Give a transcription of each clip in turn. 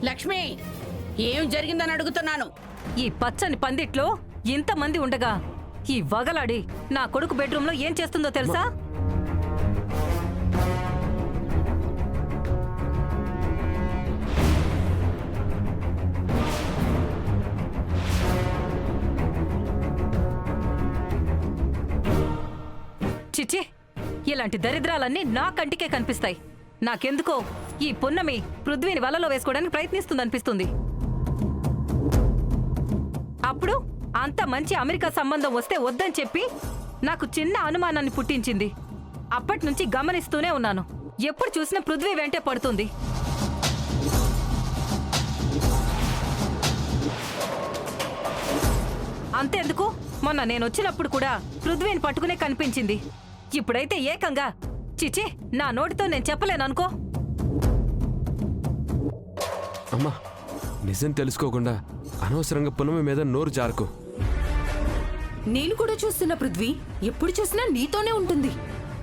లక్ష్మి, ఏం జరిగిందని అడుగుతున్నాను. ఈ పచ్చని పందిట్లో ఇంతమంది ఉండగా ఈ వగలాడి నా కొడుకు బెడ్రూమ్లో ఏం చేస్తుందో తెలుసా? చిచి, ఇలాంటి దరిద్రాలన్నీ నా కంటికే కనిపిస్తాయి. నాకెందుకో ఈ పున్నమి పృథ్వీని వలలో వేసుకోవడానికి ప్రయత్నిస్తుందనిపిస్తుంది. అప్పుడు అంత మంచి అమెరికా సంబంధం వస్తే వద్దని చెప్పి నాకు చిన్న అనుమానాన్ని పుట్టించింది. అప్పటి నుంచి గమనిస్తూనే ఉన్నాను. ఎప్పుడు చూసినా పృథ్వీ వెంటే పడుతుంది. అంతేందుకు, మొన్న నేనొచ్చినప్పుడు కూడా పృథ్వీని పట్టుకునే కనిపించింది. ఇప్పుడైతే ఏకంగా చిచి, నా నోటితో నేను చెప్పలేననుకో. అమ్మా, నిజం తెలుసుకోకుండా అనవసరంగా పున్నమి మీద నోరు జారకు. నేను కూడా చూస్తున్నా పృథ్వీ, ఎప్పుడు చూసినా నీతోనే ఉంటుంది.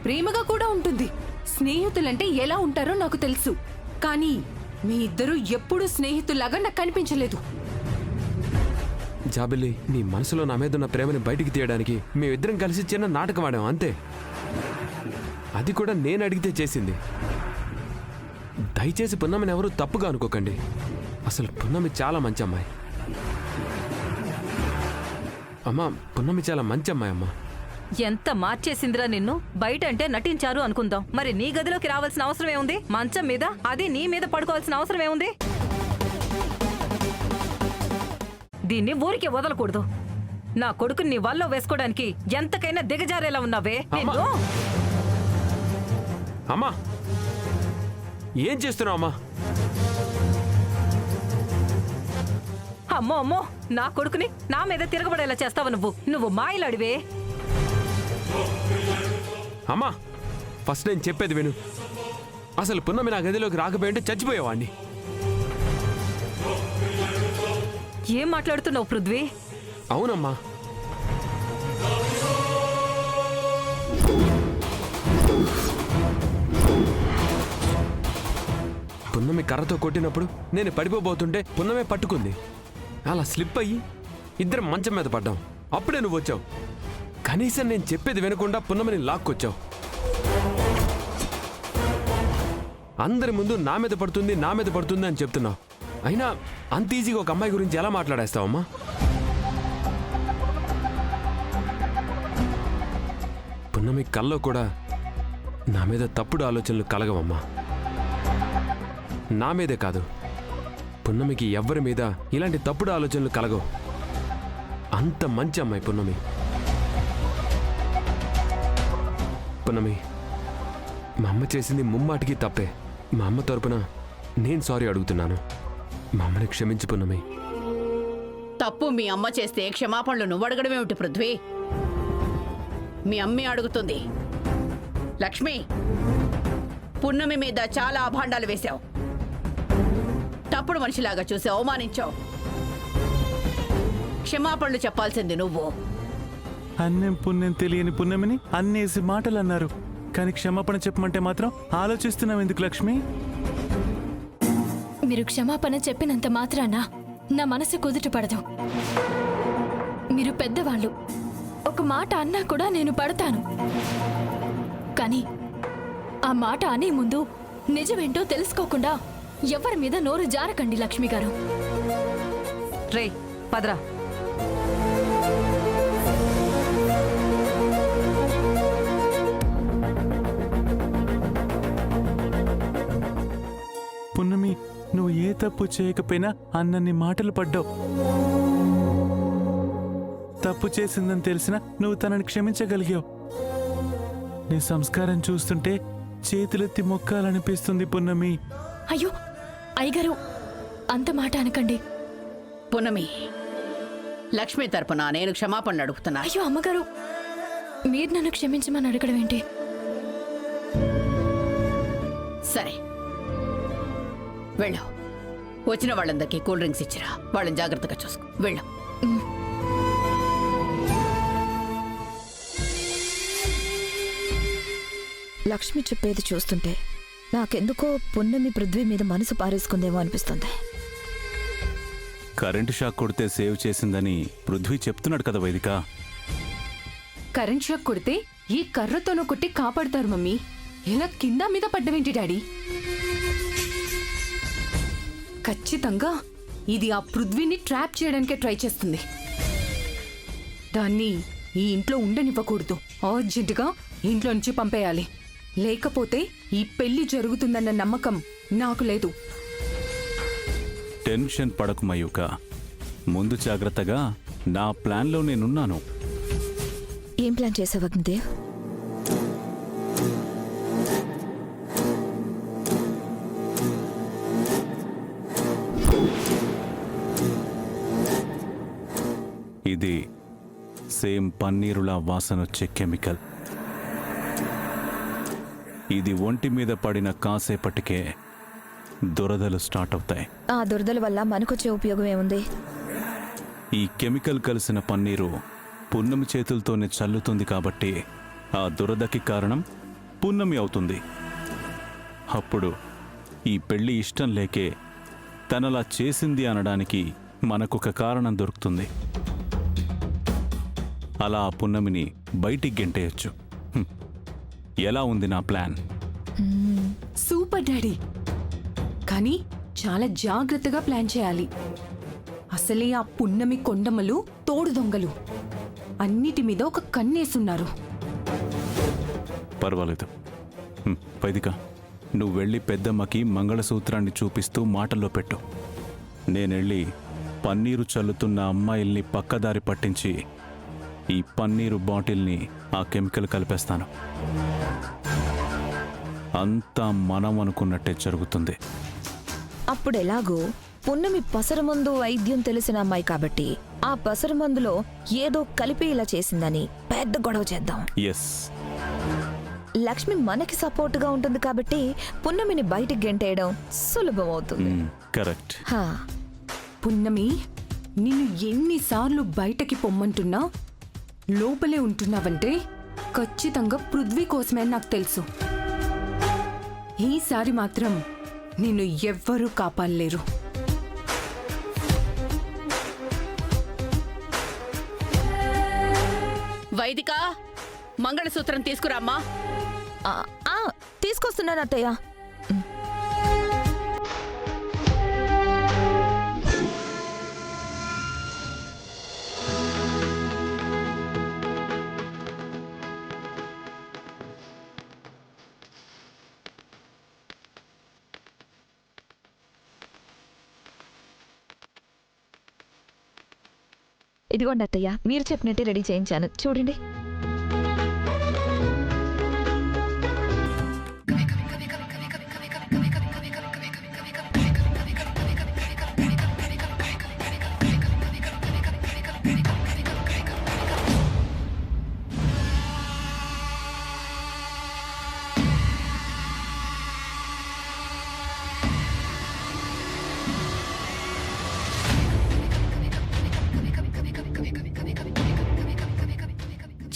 ప్రేమగా కూడా ఉంటుంది. స్నేహితులంటే ఎలా ఉంటారో నాకు తెలుసు. కానీ మీ ఇద్దరూ ఎప్పుడూ స్నేహితుల్లాగా నాకు కనిపించలేదు. జాబిల్లి, నీ మనసులో నా మీద ఉన్న ప్రేమని బయటికి తీయడానికి మేమిద్దరం కలిసి చిన్న నాటకం ఆడాం అంతే. అది కూడా నేను అడిగితే చేసింది. దయచేసి పున్నమిని ఎవరూ తప్పుగా అనుకోకండి. అసలు పున్నమి చాలా మంచి అమ్మాయి. అమ్మా, పున్నమి చాలా మంచి అమ్మాయి అమ్మా. ఎంత మార్చేసిందిరా నిన్ను. బయట అంటే నటించారు అనుకుందాం, మరి నీ గదిలోకి రావాల్సిన అవసరం ఏముంది? మంచం మీద, అది నీ మీద పడుకోవాల్సిన అవసరం ఏముంది? దీన్ని ఊరికి వదలకూడదు. నా కొడుకుని నీ వల్ల వేసుకోవడానికి ఎంతకైనా దిగజారేలా ఉన్నావే నిన్ను. అమ్మా, ఏం చేస్తున్నావు అమ్మా? అమ్మో అమ్మో, నా కొడుకుని నా మీద తిరగబడేలా చేస్తావు నువ్వు మాయలాడివే. అమ్మా, ఫస్ట్ నేను చెప్పేది విను. అసలు పున్నమి నా గదిలోకి రాకపోయింటే చచ్చిపోయేవాడిని. ఏం మాట్లాడుతున్నావు పృథ్వీ? అవునమ్మా. పున్నమి కర్రతో కొట్టినప్పుడు నేను పడిపోబోతుంటే పున్నమే పట్టుకుంది. అలా స్లిప్ అయ్యి ఇద్దరం మంచం మీద పడ్డాం. అప్పుడే నువ్వు వచ్చావు. కనీసం నేను చెప్పేది వినకుండా పున్నమిని లాక్కొచ్చావు. అందరి ముందు నా మీద పడుతుంది అని చెప్తున్నావు. అయినా అంత ఈజీగా ఒక అమ్మాయి గురించి ఎలా మాట్లాడేస్తావమ్మా? పున్నమి కల్లో కూడా నా మీద తప్పుడు ఆలోచనలు కలగవమ్మా. నా మీదే కాదు, పున్నమికి ఎవ్వరి మీద ఇలాంటి తప్పుడు ఆలోచనలు కలగవు. అంత మంచి అమ్మాయి పున్నమి. పున్నమి, మా అమ్మ చేసింది ముమ్మాటికి తప్పే. మా అమ్మ తరపున నేను సారీ అడుగుతున్నాను. మా అమ్మని క్షమించు పున్నమి. తప్పు మీ అమ్మ చేస్తే క్షమాపణలు నువ్వు అడగడమేమిటి పృథ్వీ? మీ అమ్మే అడుగుతుంది. లక్ష్మి, పున్నమి మీద చాలా అభాండాలు వేశావు. తప్పుడు మనిషిలాగా చూసి అవమానించావు. క్షమాపణలు చెప్పాల్సింది నువ్వు. అన్నం పుణ్యం తెలియని పున్నమిని అన్నేసి మాటలు అన్నారు. కానీ క్షమాపణ చెప్పమంటే మాత్రం ఆలోచిస్తున్నాం ఎందుకు లక్ష్మి? మీరు క్షమాపణ చెప్పినంత మాత్రాన నా మనసు కుదుట పడదు. మీరు పెద్దవాళ్ళు, ఒక మాట అన్నా కూడా నేను పడతాను. కానీ ఆ మాట అనే ముందు నిజమేంటో తెలుసుకోకుండా ఎవరి మీద నోరు జారకండి లక్ష్మి గారు. రే పదరా. పున్నమి, నువ్వు ఏ తప్పు చేయకపోయినా అన్నన్ని మాటలు పడ్డావు. తప్పు చేసిందని తెలిసినా నువ్వు తనని క్షమించగలిగావు. నీ సంస్కారం చూస్తుంటే చేతులెత్తి మొక్కాలనిపిస్తుంది పున్నమి. అయ్యో అయ్యగారు, అంత మాట అనకండి. పున్నమి, లక్ష్మి తరపున నేను క్షమాపణ అడుగుతున్నా. అయ్యో అమ్మగారు, మీరు నన్ను క్షమించమని అడగడం ఏంటి? సరే వెళ్ళు. వచ్చిన వాళ్ళందరికీ కూల్ డ్రింక్స్ ఇచ్చిరా. వాళ్ళని జాగ్రత్తగా చూసుకో. వెళ్ళు. లక్ష్మి చెప్పేది చూస్తుంటే నాకెందుకో పున్నమి పృథ్వీ మీద మనసు పారేసుకుందేమో అనిపిస్తుంది. కరెంటు షాక్ కొడితే సేవ్ చేసిందని పృథ్వీ చెప్తున్నాడు కదా వైదిక. కరెంట్ షాక్ కొడితే ఈ కర్రతోనో కొట్టి కాపాడతారు మమ్మీ. ఇలా కింద మీద పడ్డమేంటి డాడీ? ఖచ్చితంగా ఇది ఆ పృథ్వీని ట్రాప్ చేయడానికే ట్రై చేస్తుంది. దాన్ని ఈ ఇంట్లో ఉండనివ్వకూడదు. అర్జెంటుగా ఇంట్లో నుంచి పంపేయాలి. లేకపోతే ఈ పెళ్లి జరుగుతుందన్న నమ్మకం నాకు లేదు. టెన్షన్ పడకు మయూక, ముందు జాగ్రత్తగా నా ప్లాన్లో నేనున్నాను. ఏం ప్లాన్ చేసావు అగ్నిదేవ్? ఇది సేమ్ పన్నీరులా వాసనొచ్చే కెమికల్. ఇది ఒంటి మీద పడిన కాసేపటికే దురదలు స్టార్ట్ అవుతాయి. ఆ దురదల వల్ల మనకొచ్చే ఉపయోగం ఏముంది? ఈ కెమికల్ కలిసిన పన్నీరు పున్నమి చేతులతోనే చల్లుతుంది కాబట్టి ఆ దురదకి కారణం పున్నమి అవుతుంది. అప్పుడు ఈ పెళ్లి ఇష్టం లేకే తనలా చేసింది అనడానికి మనకొక కారణం దొరుకుతుంది. అలా ఆ పున్నమిని బయటికి గెంటేయచ్చు. ఎలా ఉంది నా ప్లాన్? Super daddy. కానీ చాలా జాగ్రత్తగా ప్లాన్ చేయాలి. అసలే ఆ పున్నమి కొండమలు తోడు దొంగలు అన్నిటి మీద ఒక కన్నేసున్నారు. పర్వాలేదు వైదిక, నువ్వు వెళ్ళి పెద్దమ్మకి మంగళసూత్రాన్ని చూపిస్తూ మాటల్లో పెట్టు. నేనెళ్ళి పన్నీరు చల్లుతున్న అమ్మాయిల్ని పక్కదారి పట్టించి ఈ పన్నీరు బాటిల్ని ఆ కెమికల్ కలిపేస్తాను. అంతా మనం అనుకున్నట్టే జరుగుతుంది. అప్పుడెలాగో పున్నమి పసరమందు వైద్యం తెలిసిన అమ్మాయి కాబట్టి ఆ పసరమందులో ఏదో కలిపి ఇలా చేసిందని పెద్ద గొడవ చేద్దాం. ఎస్, లక్ష్మి మనకి సపోర్టుగా ఉంటుంది కాబట్టి పున్నమిని బయటికి గెంటేయడం సులభం అవుతుంది. కరెక్ట్. హా, పున్నమి, నిన్ను ఎన్నిసార్లు బయటకి పొమ్మంటున్నా లోపలే ఉంటున్నావంటే ఖచ్చితంగా పృథ్వీ కోసమే నాకు తెలుసు. ఈసారి మాత్రం నిన్ను ఎవ్వరూ కాపాడలేరు. వైదిక, మంగళసూత్రం తీసుకురామ్మా. ఆ, ఆ, తీసుకొస్తున్నాను అత్తయ్య. ఇదిగోండి అత్తయ్య, మీరు చెప్పినట్టే రెడీ చేయించాను, చూడండి.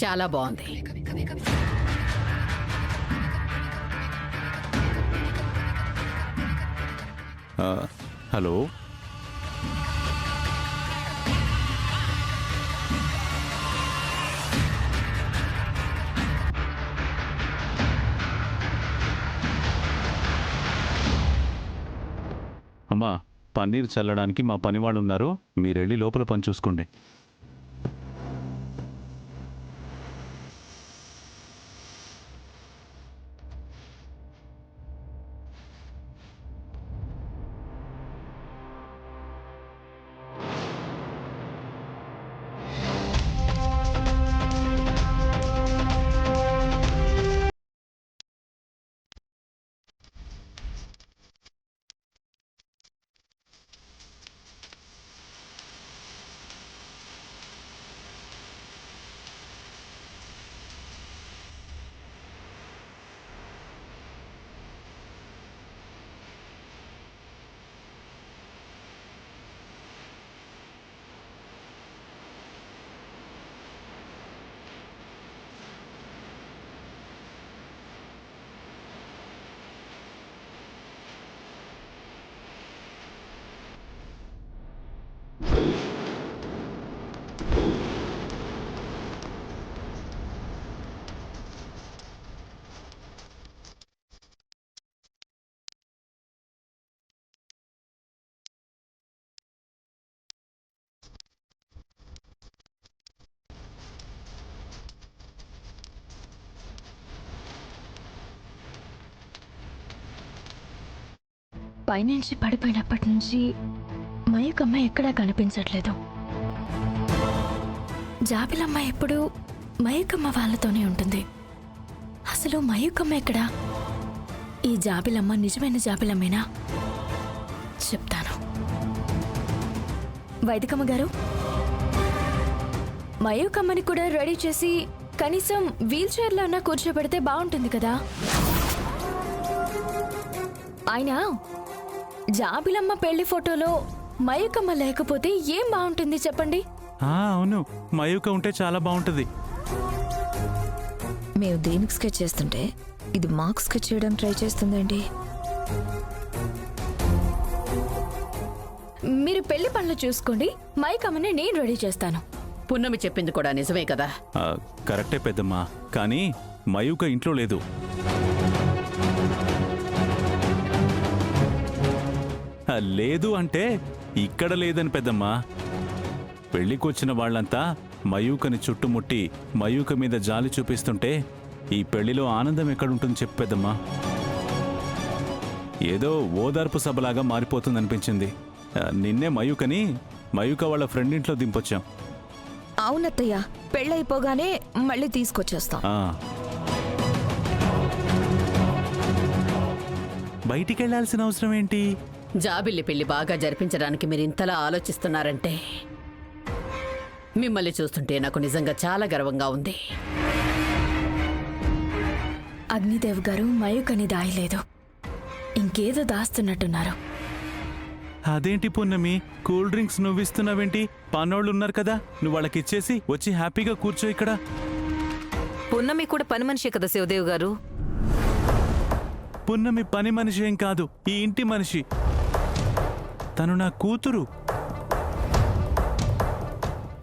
చాలా బాగుంది. హలో, అమ్మా, పన్నీర్ చల్లడానికి మా పనివాళ్ళు ఉన్నారు, మీరెళ్ళి లోపల పని చూసుకోండి. పైనుంచి పడిపోయినప్పటి నుంచి మయూకమ్మ ఎక్కడా కనిపించట్లేదు. జాబిలమ్మ ఎప్పుడు మయూకమ్మ వాళ్ళతోనే ఉంటుంది. అసలు మయూకమ్మ ఎక్కడా? ఈ జాబిలమ్మ నిజమైన జాబిలమ్మేనా? చెప్తాను. వైదికమ్మ గారు, మయూకమ్మని కూడా రెడీ చేసి కనీసం వీల్ చైర్లో అన్నా కూర్చోబెడితే బాగుంటుంది కదా. అయినా జాబిలమ్మ పెళ్లి ఫోటోలో మయూకమ్మ లేకపోతే ఏం బాగుంటుంది చెప్పండి? అవును, మయూక ఉంటే చాలా బాగుంటుంది. మేము దేనికి స్కెచ్ చేస్తుంటే ఇది మాకు స్కెచ్ చేయడం ట్రై చేస్తుందండి. మీరు పెళ్లి పనులు చూసుకోండి, మయూకమ్మని నేను రెడీ చేస్తాను. పున్నమి చెప్పింది కూడా నిజమే కదా. కరెక్టే పెద్దమ్మా, కానీ మయూక ఇంట్లో లేదు. లేదు అంటే ఇక్కడ లేదని పెద్దమ్మా. పెళ్లికొచ్చిన వాళ్ళంతా మయూకని చుట్టుముట్టి మయూక మీద జాలి చూపిస్తుంటే ఈ పెళ్లిలో ఆనందం ఎక్కడుంటుంది చెప్పు పెద్దమ్మా. ఏదో ఓదార్పు సభలాగా మారిపోతుందనిపించింది. నిన్నే మయూక వాళ్ళ ఫ్రెండ్ ఇంట్లో దింపొచ్చాం. అవునత్తయ్య, పెళ్ళైపోగానే మళ్ళీ తీసుకొచ్చేస్తాం. బయటికి వెళ్లాల్సిన అవసరం ఏంటి? జాబిల్లి పెళ్లి బాగా జరిపించడానికి మీరు ఇంతలా ఆలోచిస్తున్నారంటే మిమ్మల్ని చూస్తుంటే నాకు నిజంగా చాలా గర్వంగా ఉంది. అగ్నిదేవ్ గారు మయూకని దాయలేదు, ఇంకేదో దాస్తున్నట్టున్నారు. అదేంటి పున్నమి, కూల్ డ్రింక్స్ నువ్విస్తున్నావేంటి? పనోళ్ళు ఉన్నారు కదా, నువ్వు వాళ్ళకి ఇచ్చేసి వచ్చి హ్యాపీగా కూర్చో ఇక్కడ. పున్నమి కూడా పని మనిషే కదా శివదేవ్ గారు. పున్నమి పని మనిషి ఏం కాదు, ఈ ఇంటి మనిషి. తను నా కూతురు.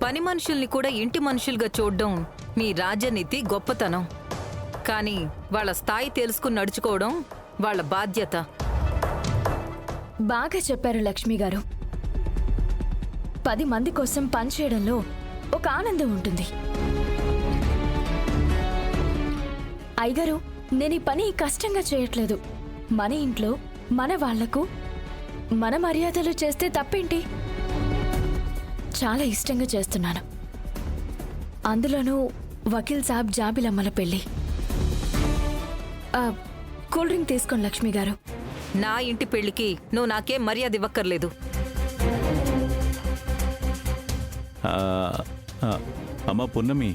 పని మనుషుల్ని కూడా ఇంటి మనుషులుగా చూడడం మీ రాజనీతి గొప్పతనం. కానీ వాళ్ళ స్థాయి తెలుసుకుని నడుచుకోవడం వాళ్ళ బాధ్యత. బాగా చెప్పారు లక్ష్మి గారు. 10 మంది కోసం పనిచేయడంలో ఒక ఆనందం ఉంటుంది. అయ్యగారు, నేను ఈ పని కష్టంగా చేయట్లేదు. మన ఇంట్లో మన వాళ్లకు మన మర్యాదలు చేస్తే తప్పేంటి? చాలా ఇష్టంగా చేస్తున్నాను. అందులోనూ వకీల్ సాబ్ జాబిలమ్మల పెళ్లి. కూల్ డ్రింక్ తీసుకోండి లక్ష్మి గారు. నా ఇంటి పెళ్లికి నువ్వు నాకేం మర్యాద ఇవ్వక్కర్లేదు. అమ్మ పున్నమి,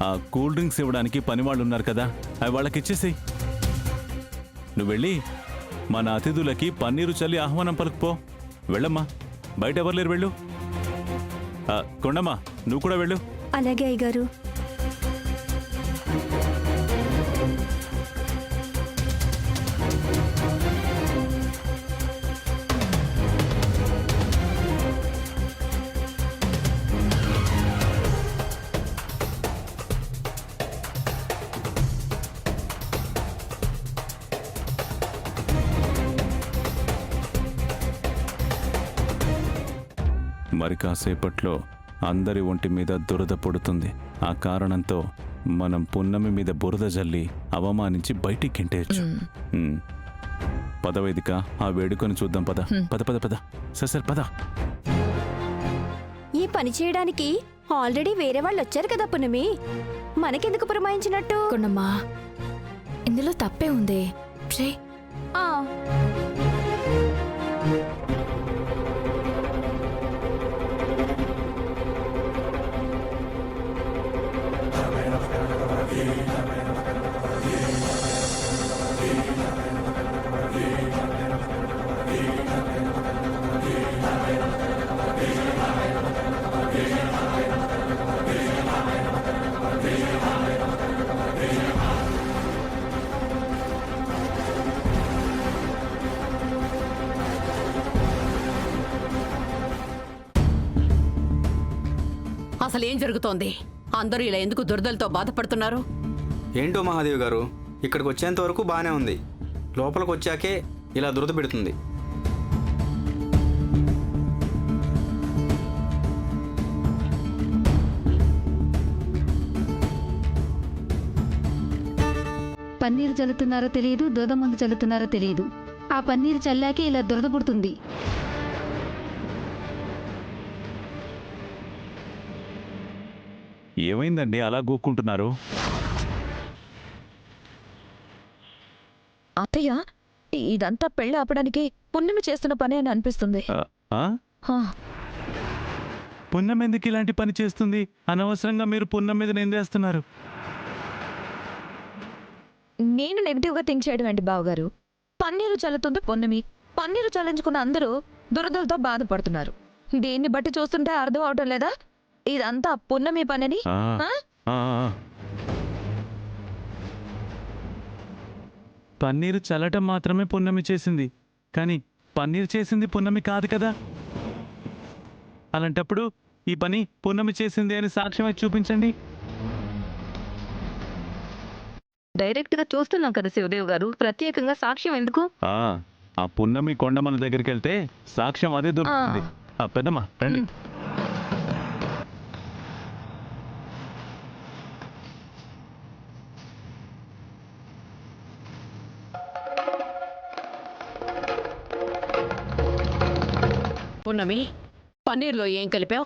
ఆ కూల్ డ్రింక్స్ ఇవ్వడానికి పనివాళ్ళు ఉన్నారు కదా, అవి వాళ్ళకి ఇచ్చేసేయ్. నువ్వు వెళ్ళి మన అతిథులకి పన్నీరు చల్లి ఆహ్వానం పలుకుపో. వెళ్ళమ్మా, బయట ఎవరు లేరు, వెళ్ళు. కొండమ్మా, నువ్వు కూడా వెళ్ళు. అలాగే అయ్యగారు. మరి కాసేపట్లో అందరి ఒంటి మీద దురద పడుతుంది. ఆ కారణంతో మనం పున్నమి మీద బురద జల్లి అవమానించి బయటికి గింటేయచ్చు. పద వేదిక, ఆ వేడుకను చూద్దాం. పద పద పద పద. సర్ పద. ఈ పని చేయడానికి ఆల్రెడీ వేరే వాళ్ళు వచ్చారు కదా పున్నమి, మనకెందుకు పురమాయించినట్టు? కొండమ్మా, ఇందులో తప్పే ఉందే. ఆ అసలు ఏం జరుగుతోంది? అందరూ ఇలా ఎందుకు దురదలతో బాధపడుతున్నారు? ఏంటో మహాదేవి గారు, ఇక్కడికి వచ్చేంత వరకు బాగానే ఉంది, లోపలికి వచ్చాకే ఇలా దురద పెడుతుంది. పన్నీరు చల్లుతున్నారో తెలియదు, దూద మందు చల్లుతున్నారో తెలియదు. ఆ పన్నీరు చల్లాకే ఇలా దురద పుడుతుంది. ఏమైందండి అలా గోక్కుంటున్నారు? అత్తయ్య, ఇదంతా పెళ్ళి ఆపడానికి పున్నమి చేస్తున్న పని అని అనిపిస్తుంది. హా, పున్నం ఎందుకు ఇలాంటి పని చేస్తుంది? అనవసరంగా మీరు పున్నం మీద నిందేస్తున్నారు. నేను నెగిటివ్ గా థింక్ చేయడం ఏంటి బావగారు? పన్నీరు చల్లుతుంది పున్నమి. పన్నీరు చల్లించుకున్న అందరూ దురదలతో బాధపడుతున్నారు. దీన్ని బట్టి చూస్తుంటే అర్థం అవటం లేదా ఇదంతా పున్నమి పనని? ఆ, ఆ? ఆ, ఆ. పన్నీరు చల్లటం మాత్రమే పున్నమి చేసింది, కానీ పన్నీరు చేసింది పున్నమి కాదు కదా. అలాంటప్పుడు ఈ పని పున్నమి చేసింది అని సాక్ష్యమై చూపించండి. డైరెక్ట్ గా చూస్తున్నాం కదా శివదేవ్ గారు, ప్రత్యేకంగా సాక్ష్యం ఎందుకు? ఆ పున్నమి కొండమల దగ్గరికి వెళ్తే సాక్ష్యం అదే దొరుకుతుంది. పెద్దమ్మ రండి. పున్నమి, పన్నీర్లో ఏం కలిపావు?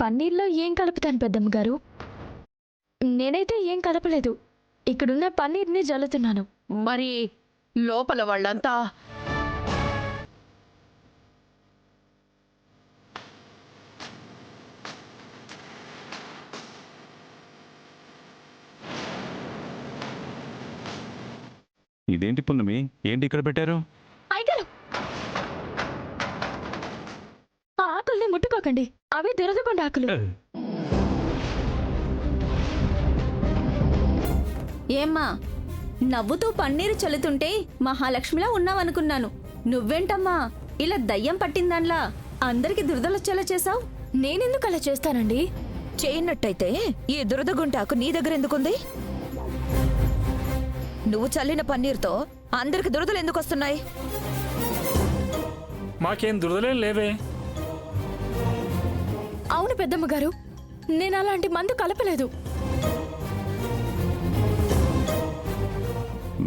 పన్నీర్లో ఏం కలుపుతాను పెద్దమ్మ గారు? నేనైతే ఏం కలపలేదు. ఇక్కడున్న పన్నీర్ని జల్లుతున్నాను. మరి లోపల వాళ్ళంతా ఇదేంటి పున్నమి, ఏంటి ఇక్కడ పెట్టారు? అయ్యగారు, ఆ ఆకుల్ని ముట్టుకోకండి, అవి దురదకొండ ఆకులు. ఏమ్మా, నవ్వుతూ పన్నీరు చల్లుతుంటే మహాలక్ష్మిలా ఉన్నావనుకున్నాను. నువ్వేంటమ్మా ఇలా దయ్యం పట్టిందాన్లా అందరికి దురదలొచ్చేలా చేసావు? నేనెందుకు అలా చేస్తానండి? చేయనట్టయితే ఈ దురదగుంటాకు నీ దగ్గర ఎందుకుంది? నువ్వు చల్లిన పన్నీర్తో అందరికి దురదలు ఎందుకు వస్తున్నాయి? మాకేం దురదలేం లేవే. అవును పెద్దమ్మ గారు, నేను అలాంటి మందు కలపలేదు.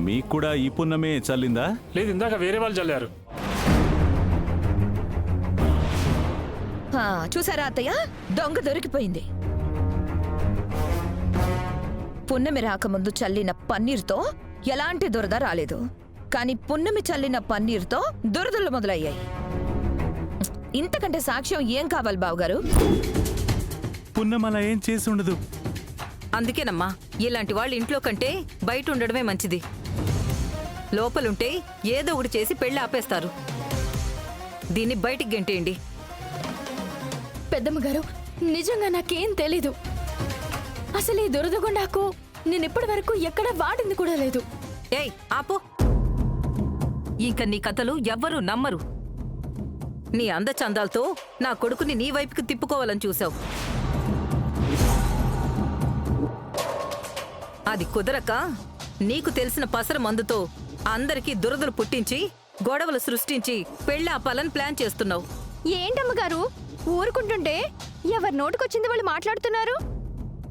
మీకు కూడా ఈ పున్నమే చల్లిందా? లేదు, ఇందాక వేరే వాళ్ళు చల్లారు. చూసారా అత్తయ్య, దొంగ దొరికిపోయింది. పున్నమి రాకముందు చల్లిన పన్నీర్తో ఎలాంటి దురద రాలేదు, కానీ పున్నమి చల్లిన పన్నీర్తో దురదలు మొదలయ్యాయి. ఇంతకంటే సాక్ష్యం ఏం కావాలి బావగారు? పున్నం అలా ఏం చేసి ఉండదు. అందుకేనమ్మా, ఇలాంటి వాళ్ళ ఇంట్లో కంటే బయట ఉండడమే మంచిది. లోపలుంటే ఏదో ఒకటి చేసి పెళ్లి ఆపేస్తారు. దీన్ని బయటికి గెంటేయండి. పెద్దమ్మ గారు, నిజంగా నాకేం తెలీదు. అసలు ఈ దురదగొండాకు నేను ఇప్పటి వరకు ఎక్కడా వాడింది కూడా లేదు. ఏయ్ ఆపు! ఇంక నీ కథలు ఎవ్వరూ నమ్మరు. నీ అందచందాలతో నా కొడుకుని నీ వైపుకి తిప్పుకోవాలని చూసావు. అది కుదరక నీకు తెలిసిన పసర మందుతో అందరికీ దురదలు పుట్టించి గొడవలు సృష్టించి పెళ్లి ఆపాలని ప్లాన్ చేస్తున్నావు. ఏంటమ్మగారు, ఊరుకుంటుంటే ఎవరి నోటికొచ్చింది వాళ్ళు మాట్లాడుతున్నారు?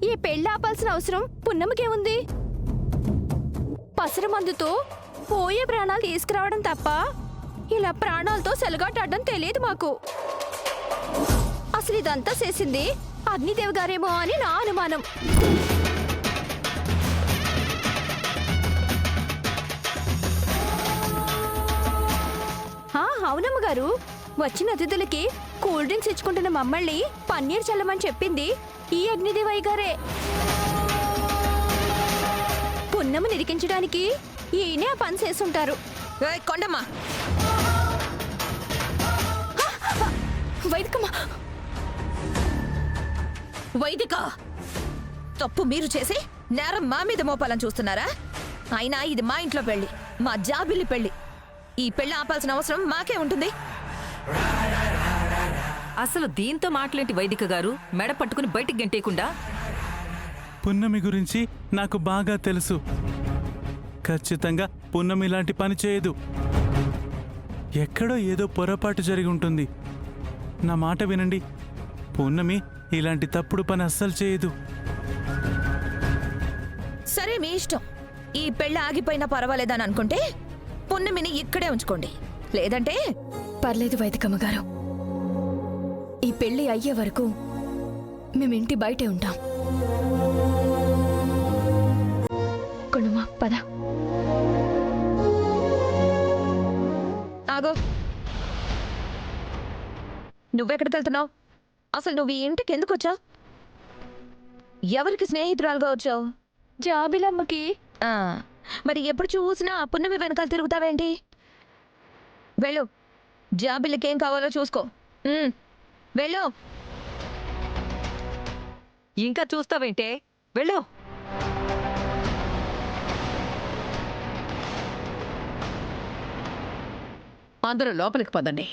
ఈ పెళ్లి ఆపాల్సిన అవసరం పున్నమికేముంది? పసర మందుతో పోయే ప్రాణాలు తీసుకురావడం తప్ప ఇలా ప్రాణాలతో సెలగాటాడడం తెలియదు మాకు. అసలు ఇదంతా చేసింది అగ్నిదేవ్ గారేమో అని నా అనుమానం. అవునమ్మ గారు, వచ్చిన అతిథులకి కూల్ డ్రింక్స్ ఇచ్చుకుంటున్న మమ్మల్ని పన్నీర్ చల్లమని చెప్పింది ఈ అగ్నిదేవయ్య గారే. పున్నము నిరికించడానికి ఈయనే ఆ పని చేసుంటారు. కొండమ్మా, వైదికమ్మా, వైదిక, తప్పు మీరు చేసి నేరం మా మీద మోపాలని చూస్తున్నారా? అయినా ఇది మా ఇంట్లో పెళ్లి, మా జాబిల్లి పెళ్లి. ఈ పెళ్లి ఆపాల్సిన అవసరం మాకే ఉంటుంది. అసలు దీంతో మాటలేంటి వైదిక గారు? మెడ పట్టుకుని బయటికి గెంటేయకుండా. పున్నమి గురించి నాకు బాగా తెలుసు. ఖచ్చితంగా పున్నమి ఇలాంటి పని చేయదు. ఎక్కడో ఏదో పొరపాటు జరిగి ఉంటుంది. నా మాట వినండి, పున్నమి ఇలాంటి తప్పుడు పని అస్సలు చేయదు. సరే, మీ ఇష్టం. ఈ పెళ్లి ఆగిపోయినా పర్వాలేదని అనుకుంటే పున్నమిని ఇక్కడే ఉంచుకోండి, లేదంటే పర్లేదు వైదికమ్మ గారు, ఈ పెళ్లి అయ్యే వరకు మేము ఇంటి బయటే ఉంటాం. కొడుమా పద. ఆగో, నువ్వెక్కడికి వెళ్తున్నావు? అసలు నువ్వు ఈ ఇంటికి ఎందుకు వచ్చావు? ఎవరికి స్నేహితురాలుగా వచ్చావు? జాబిలమ్మకి. మరి ఎప్పుడు చూసినా ఆ పున్నమి వెనకాల తిరుగుతావేంటి? వెళ్ళు, జాబిలకేం కావాలో చూసుకో. వెళ్ళు. ఇంకా చూస్తావేంటే, వెళ్ళు. అందరూ లోపలికి పదండి.